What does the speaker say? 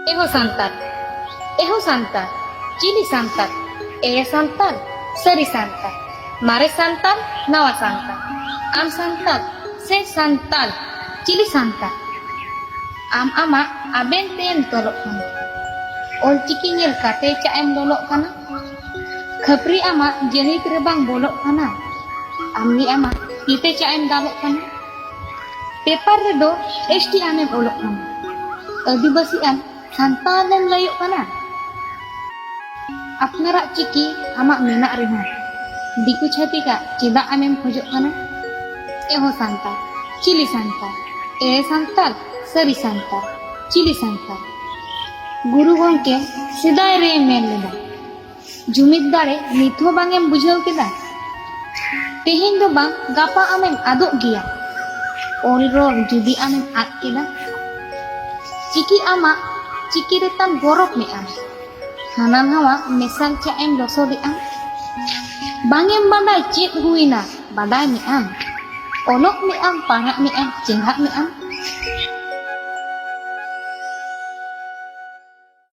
santar, santar, cili santar, santar, seri santar, mare santar, nawa santar, am santar, se santar, cili santar. Am ama aben ten tolok kana. Ol ciki nyel kate ca em lolok kana. Khapri ama jenit rebang bolok kana. Amni ama ite ca em dalok kana. Paper redo esti amem olok kana. Adibasian santalan layok kana. Apnarak ciki ama menak reha. Diku chatika cida amem khojok kana. Santar, cili santar, santar, seri santar, cili santar. Guru gongke seday re men leda. Jumit dare nitho bangem bujhau keda. Tehin do bang gapa amem adok giya. Ol rol judi amem ad keda. Ciki ama ciki retam gorok me am. Hanan hawa mesal ca em loso de am. Bangem badai cit huina badai me am. Olok me am, parak me am, jenghak me am.